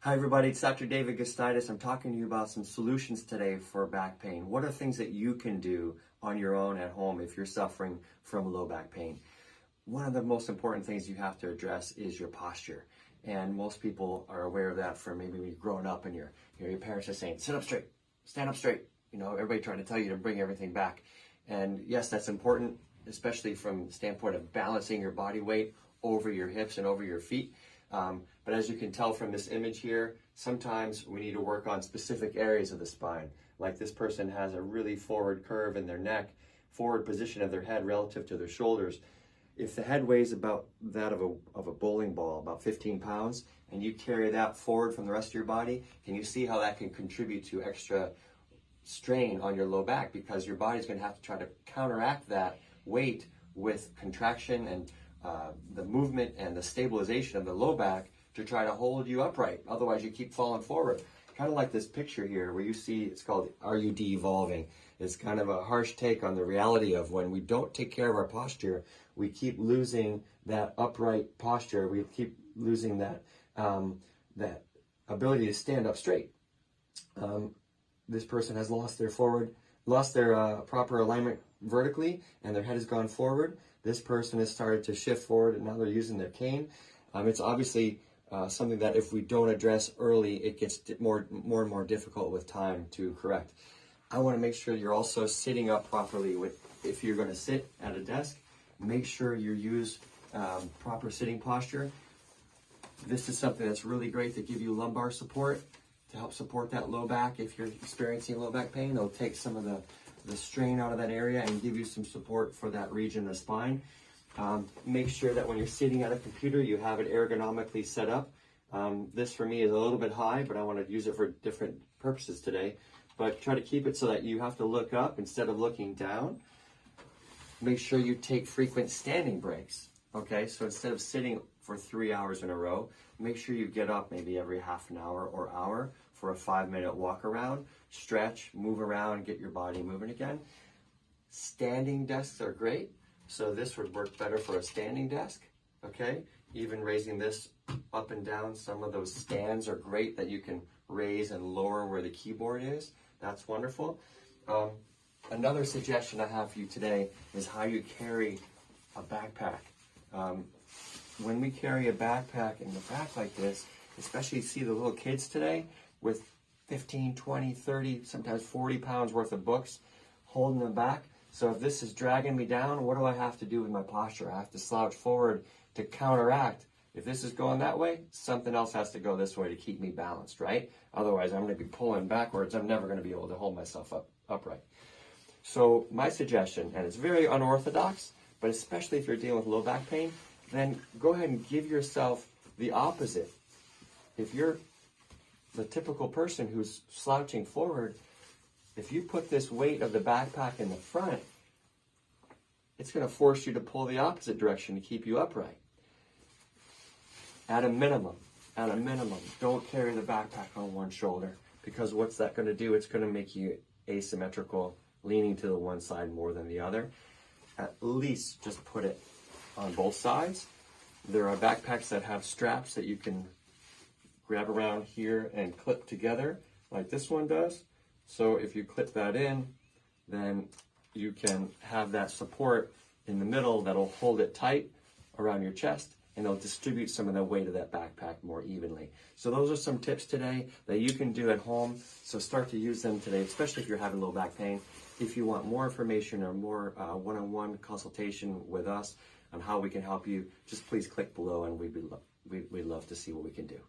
Hi everybody, it's Dr. David Gustitus. I'm talking to you about some solutions today for back pain. What are things that you can do on your own at home if you're suffering from low back pain? One of the most important things you have to address is your posture. And most people are aware of that from maybe when you're growing up and your parents are saying, sit up straight, stand up straight. You know, everybody trying to tell you to bring everything back. And yes, that's important, especially from the standpoint of balancing your body weight over your hips and over your feet. But as you can tell from this image here, sometimes we need to work on specific areas of the spine. Like this person has a really forward curve in their neck, forward position of their head relative to their shoulders. If the head weighs about that of a bowling ball, about 15 pounds, and you carry that forward from the rest of your body, can you see how that can contribute to extra strain on your low back? Because your body's going to have to try to counteract that weight with contraction and the movement and the stabilization of the low back to try to hold you upright. Otherwise, you keep falling forward. Kind of like this picture here where you see it's called RUD Evolving. It's kind of a harsh take on the reality of when we don't take care of our posture, we keep losing that upright posture. We keep losing that that ability to stand up straight. This person has lost their proper alignment vertically, and their head has gone forward. This person has started to shift forward, and now they're using their cane. It's obviously something that if we don't address early, it gets more and more difficult with time to correct. I want to make sure you're also sitting up properly. If you're going to sit at a desk, make sure you use proper sitting posture. This is something that's really great to give you lumbar support, to help support that low back. If you're experiencing low back pain, it'll take some of the strain out of that area and give you some support for that region of the spine. Make sure that when you're sitting at a computer, you have it ergonomically set up. This for me is a little bit high, but I want to use it for different purposes today. But try to keep it so that you have to look up instead of looking down. Make sure you take frequent standing breaks. Okay, so instead of sitting for 3 hours in a row, make sure you get up maybe every half an hour or hour for a 5-minute walk around, stretch, move around, get your body moving again. Standing desks are great. So this would work better for a standing desk, okay? Even raising this up and down, some of those stands are great that you can raise and lower where the keyboard is. That's wonderful. Another suggestion I have for you today is how you carry a backpack. When we carry a backpack in the back like this, especially see the little kids today with 15, 20, 30, sometimes 40 pounds worth of books holding them back. So if this is dragging me down, what do I have to do with my posture? I have to slouch forward to counteract. If this is going that way, something else has to go this way to keep me balanced, right? Otherwise, I'm going to be pulling backwards. I'm never going to be able to hold myself upright. So my suggestion, and it's very unorthodox, but especially if you're dealing with low back pain, then go ahead and give yourself the opposite. If you're the typical person who's slouching forward, if you put this weight of the backpack in the front, it's going to force you to pull the opposite direction to keep you upright. At a minimum, don't carry the backpack on one shoulder, because what's that going to do? It's going to make you asymmetrical, leaning to the one side more than the other. At least just put it on both sides. There are backpacks that have straps that you can grab around here and clip together like this one does. So if you clip that in, then you can have that support in the middle that'll hold it tight around your chest, and it'll distribute some of the weight of that backpack more evenly. So those are some tips today that you can do at home. So start to use them today, especially if you're having low back pain. If you want more information or more one-on-one consultation with us on how we can help you, just please click below, and we'd love to see what we can do.